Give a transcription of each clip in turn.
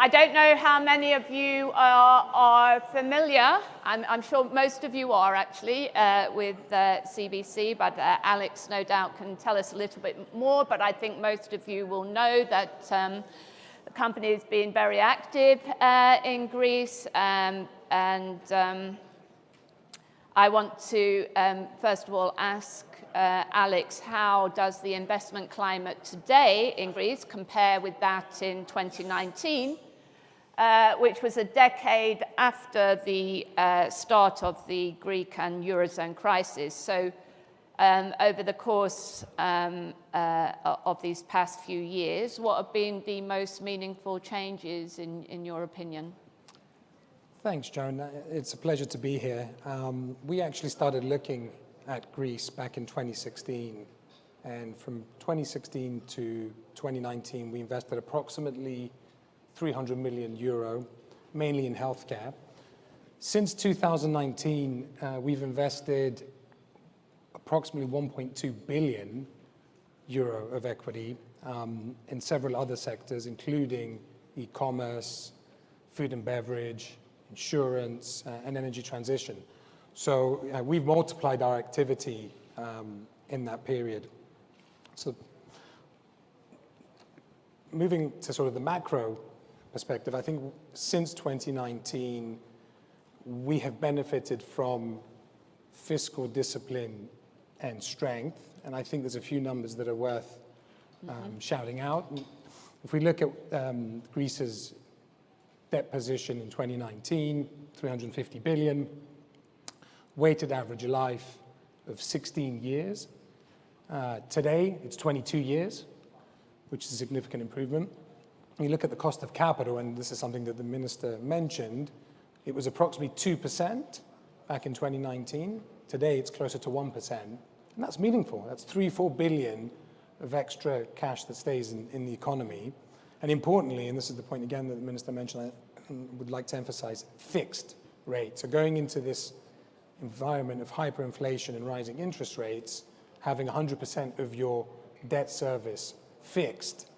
I don't know how many of you are familiar, I'm sure most of you are actually, with CVC, but Alex no doubt can tell us a little bit more, but I think most of you will know that the company has been very active in Greece, and I want to first of all ask Alex, how does the investment climate today in Greece compare with that in 2019, which was a decade after the start of the Greek and Eurozone crisis? So over the course of these past few years, what have been the most meaningful changes in your opinion? Thanks, Joan. It's a pleasure to be here. We actually started looking at Greece back in 2016. And from 2016 to 2019, we invested approximately 300 million euro, mainly in healthcare. Since 2019, we've invested approximately 1.2 billion euro of equity in several other sectors, including e-commerce, food and beverage, insurance, and energy transition. So we've multiplied our activity in that period. So moving to sort of the macro perspective, I think since 2019, we have benefited from fiscal discipline and strength. And I think there's a few numbers that are worth shouting out. If we look at Greece's debt position in 2019, 350 billion, weighted average life of 16 years. Today, it's 22 years, which is a significant improvement. When you look at the cost of capital, and this is something that the minister mentioned, it was approximately 2% back in 2019. Today, it's closer to 1%. And that's meaningful. That's 3-4 billion of extra cash that stays in the economy. And importantly, and this is the point again that the minister mentioned, I would like to emphasize, fixed rates. So going into this environment of hyperinflation and rising interest rates, having 100% of your debt service fixed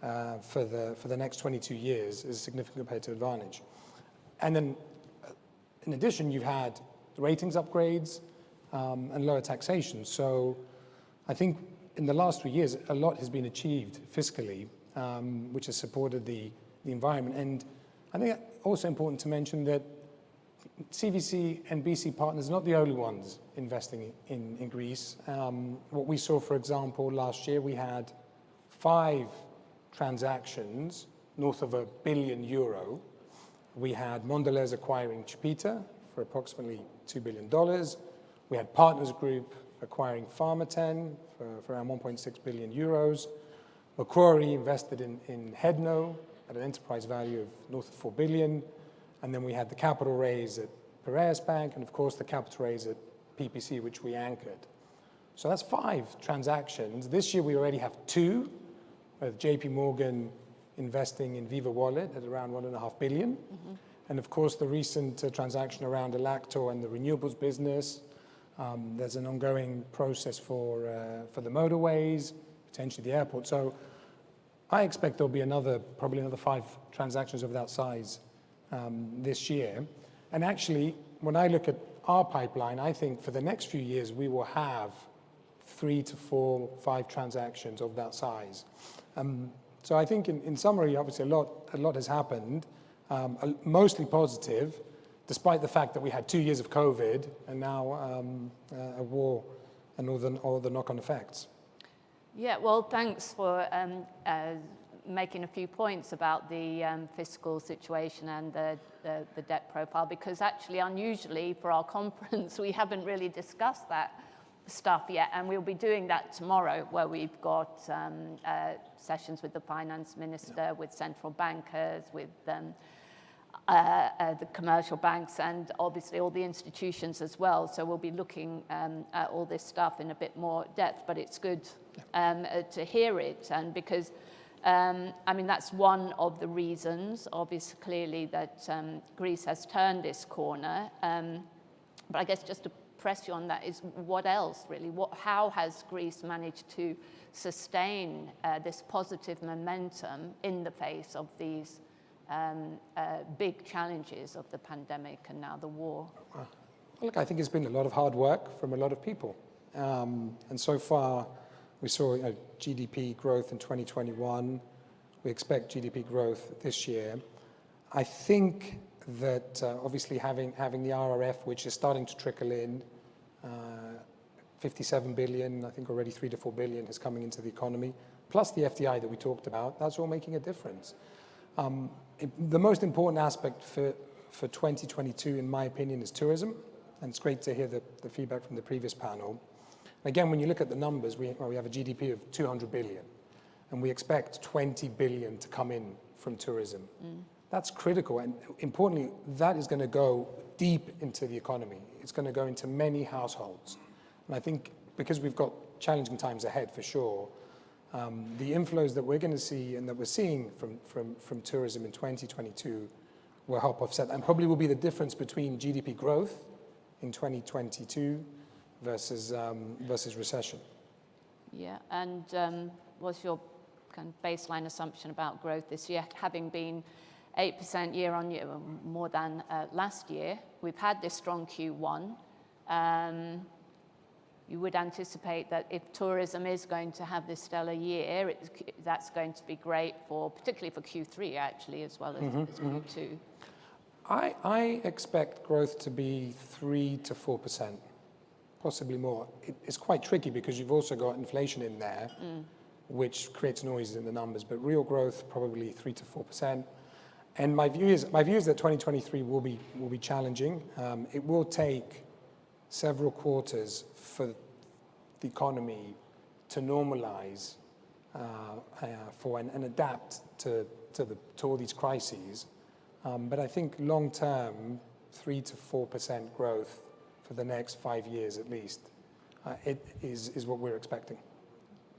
for the next 22 years is a significant competitive advantage. And then, in addition, you've had ratings upgrades and lower taxation. So I think in the last 3 years, a lot has been achieved fiscally, which has supported the environment. And I think also important to mention that CVC and BC Partners are not the only ones investing in Greece. What we saw, for example, last year, we had 5 transactions north of €1 billion. We had Mondelez acquiring Chipita for approximately $2 billion. We had Partners Group acquiring Pharmaten for around 1.6 billion euros. Macquarie invested in Hedno at an enterprise value of north of 4 billion. And then we had the capital raise at Piraeus Bank, and of course the capital raise at PPC, which we anchored. So that's 5 transactions. This year we already have 2, with JP Morgan investing in Viva Wallet at around 1.5 billion. And of course the recent transaction around Elactor and the renewables business. There's an ongoing process for the motorways, potentially the airport. So I expect there'll be probably another 5 transactions of that size this year. And actually, when I look at our pipeline, I think for the next few years, we will have 3 to 4, 5 transactions of that size. So I think in summary, obviously a lot has happened, mostly positive, despite the fact that we had 2 years of COVID and now a war and all the knock-on effects. Yeah, well, thanks for making a few points about the fiscal situation and the debt profile, because actually, unusually for our conference, we haven't really discussed that stuff yet, and we'll be doing that tomorrow, where we've got sessions with the finance minister, with central bankers, with the commercial banks, and obviously all the institutions as well. So we'll be looking at all this stuff in a bit more depth, but it's good to hear it, and because I mean, that's one of the reasons, obviously, clearly, that Greece has turned this corner. But I guess just to press you on that is, what else, really? How has Greece managed to sustain this positive momentum in the face of these big challenges of the pandemic and now the war? Well, look, I think it's been a lot of hard work from a lot of people. And so far, we saw GDP growth in 2021. We expect GDP growth this year. I think that obviously having the RRF, which is starting to trickle in, 57 billion, I think already 3 to 4 billion is coming into the economy, plus the FDI that we talked about, that's all making a difference. The most important aspect for 2022, in my opinion, is tourism. And it's great to hear the feedback from the previous panel. Again, when you look at the numbers, we have a GDP of 200 billion, and we expect 20 billion to come in from tourism. That's critical, and importantly, that is going to go deep into the economy. It's going to go into many households. And I think because we've got challenging times ahead for sure, the inflows that we're going to see and that we're seeing from tourism in 2022 will help offset, and probably will be the difference between GDP growth in 2022 versus recession. Yeah, and what's your kind of baseline assumption about growth this year, having been 8% year on year, more than last year? We've had this strong Q1. You would anticipate that if tourism is going to have this stellar year, that's going to be great particularly for Q3 actually, as well as, as Q2. I expect growth to be 3 to 4%, possibly more. It's quite tricky because you've also got inflation in there, which creates noise in the numbers, but real growth probably 3 to 4%. And my view is that 2023 will be challenging. It will take several quarters for the economy to normalize and adapt to all these crises. But I think long term, 3 to 4% growth for the next 5 years at least, it is what we're expecting.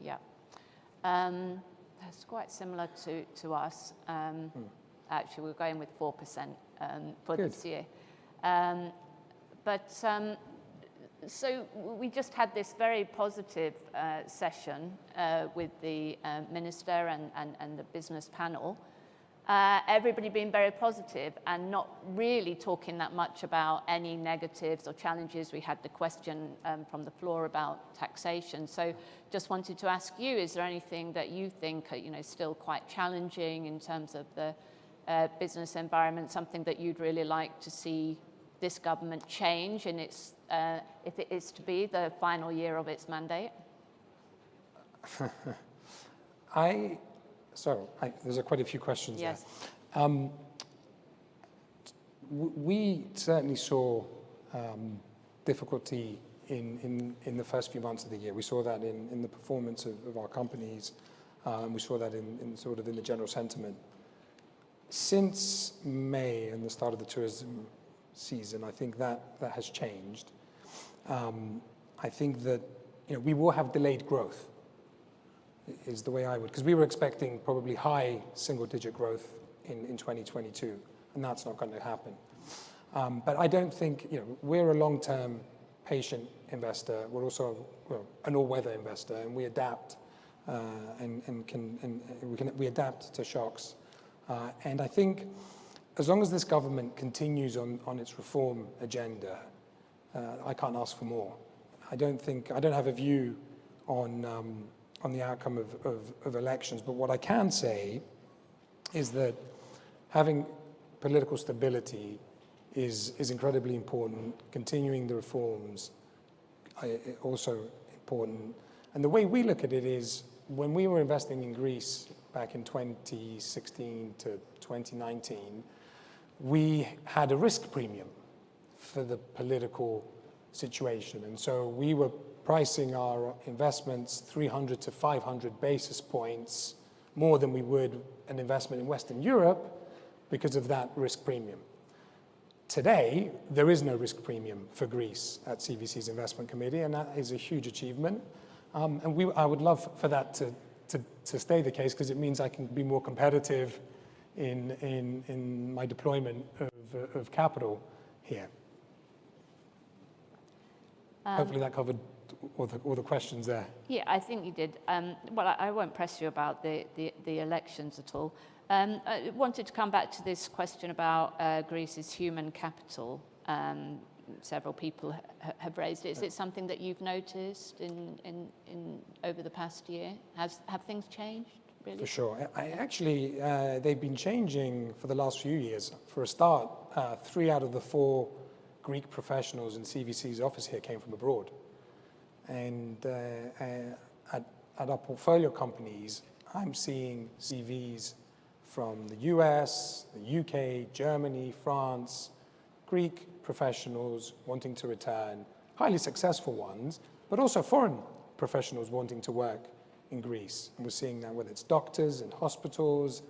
Yeah, that's quite similar to us. Actually, we're going with 4% for Good. this year. So we just had this very positive session with the minister and the business panel. Everybody being very positive and not really talking that much about any negatives or challenges. We had the question from the floor about taxation. So just wanted to ask you, is there anything that you think are, still quite challenging in terms of the business environment, something that you'd really like to see this government change in its, if it is to be the final year of its mandate? There's quite a few questions there. We certainly saw difficulty in the first few months of the year. We saw that in the performance of our companies, and we saw that in the general sentiment. Since May and the start of the tourism season, I think that has changed. I think that we will have delayed growth, is the way I would, because we were expecting probably high single-digit growth in 2022, and that's not going to happen. But I don't think, we're a long-term patient investor. We're also an all-weather investor, and we adapt we adapt to shocks. And I think as long as this government continues on its reform agenda, I can't ask for more. I don't have a view on the outcome of elections, but what I can say is that having political stability is incredibly important. Continuing the reforms also important. And the way we look at it is, when we were investing in Greece back in 2016 to 2019, we had a risk premium for the political situation. And so we were pricing our investments 300 to 500 basis points more than we would an investment in Western Europe because of that risk premium. Today, there is no risk premium for Greece at CVC's investment committee, and that is a huge achievement. And I would love for that to stay the case, because it means I can be more competitive in my deployment of capital here. Hopefully that covered all the questions there. Yeah, I think you did. Well, I won't press you about the elections at all. I wanted to come back to this question about Greece's human capital. Several people have raised it. Is it something that you've noticed in over the past year? Have things changed, really? For sure. They've been changing for the last few years. For a start, 3 out of the 4 Greek professionals in CVC's office here came from abroad. And at our portfolio companies, I'm seeing CVs from the US, the UK, Germany, France, Greek professionals wanting to return, highly successful ones, but also foreign professionals wanting to work in Greece. And we're seeing that whether it's doctors in hospitals,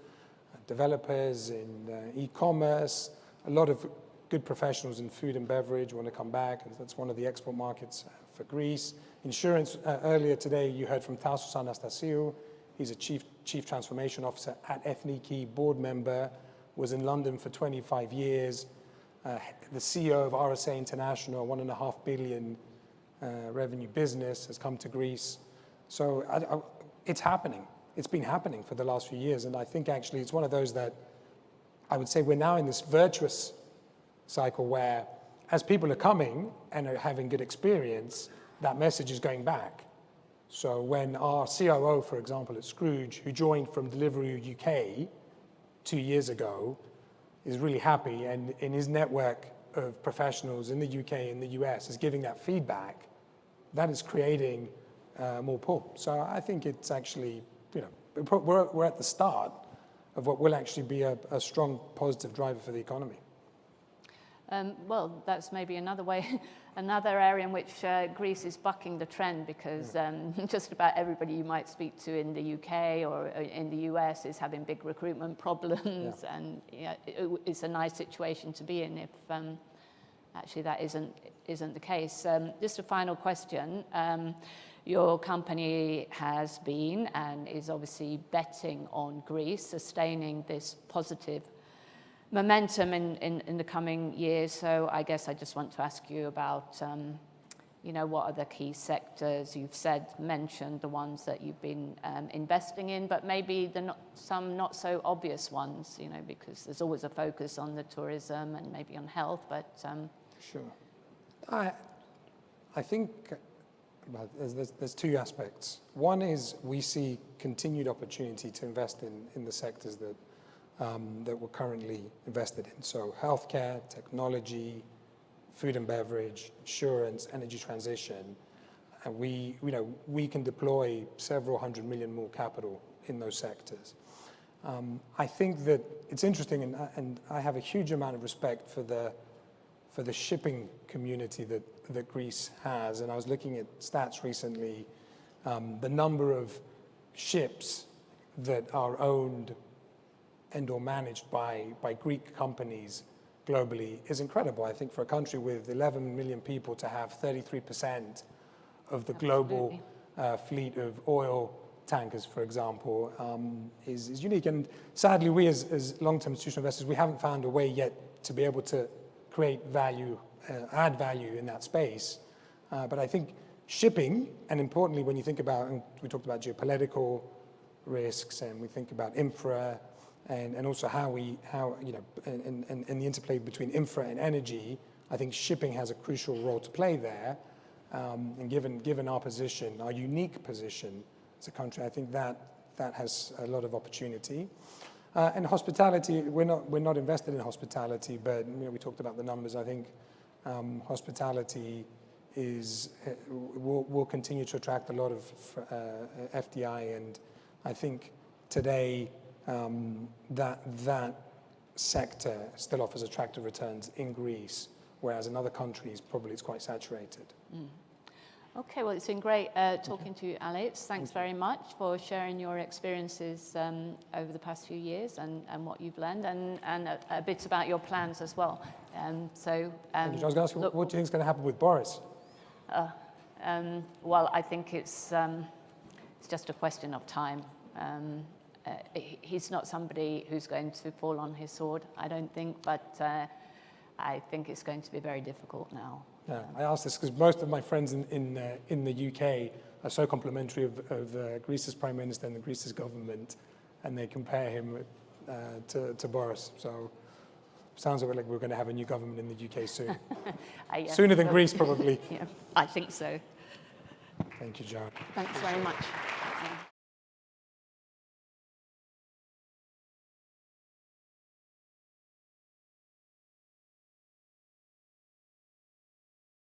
developers in e-commerce, a lot of good professionals in food and beverage want to come back, and that's one of the export markets for Greece. Insurance, earlier today you heard from Tasos Anastasiou. He's a chief transformation officer at Ethniki, board member, was in London for 25 years. The CEO of RSA International, a $1.5 billion revenue business, has come to Greece. So it's happening. It's been happening for the last few years. And I think actually it's one of those that I would say we're now in this virtuous cycle where as people are coming and are having good experience, that message is going back. So when our COO, for example, at Scrooge, who joined from Deliveroo UK 2 years ago, is really happy, and in his network of professionals in the UK and the US is giving that feedback, that is creating more pull. So I think it's actually, we're at the start of what will actually be a strong positive driver for the economy. Well, that's maybe another way, another area in which Greece is bucking the trend, because just about everybody you might speak to in the UK or in the US is having big recruitment problems, and it's a nice situation to be in if actually that isn't the case. Just a final question. Your company has been and is obviously betting on Greece sustaining this positive momentum in the coming years. So I guess I just want to ask you about, what are the key sectors? You've mentioned the ones that you've been investing in, but maybe some not so obvious ones, because there's always a focus on the tourism and maybe on health, but... Sure. I think there's 2 aspects. One is we see continued opportunity to invest in the sectors that we're currently invested in. So healthcare, technology, food and beverage, insurance, energy transition. And we can deploy several $100 million more capital in those sectors. I think that it's interesting, and I have a huge amount of respect for the shipping community that Greece has. And I was looking at stats recently. The number of ships that are owned and or managed by Greek companies globally is incredible. I think for a country with 11 million people to have 33% of the global fleet of oil tankers, for example, is unique. And sadly, we as long-term institutional investors, we haven't found a way yet to be able to create value, add value in that space. But I think shipping, and importantly, when you think about, and we talked about geopolitical risks, and we think about infra, and also and the interplay between infra and energy, I think shipping has a crucial role to play there. And given our position, our unique position as a country, I think that has a lot of opportunity. And hospitality, we're not invested in hospitality, but we talked about the numbers. I think hospitality will continue to attract a lot of FDI, and I think today that sector still offers attractive returns in Greece, whereas in other countries probably it's quite saturated. Okay, well, it's been great talking to you, Alex. Thanks very much for sharing your experiences over the past few years and what you've learned, and a bit about your plans as well. I was going to ask you, what do you think is going to happen with Boris? Well, I think it's just a question of time. He's not somebody who's going to fall on his sword, I don't think, but I think it's going to be very difficult now. Yeah, I ask this because most of my friends in the UK are so complimentary of Greece's Prime Minister and Greece's government, and they compare him to Boris. So sounds like we're going to have a new government in the UK soon. Yeah. Sooner than Greece, probably. Yeah, I think so. Thank you, Joan. Thanks very much.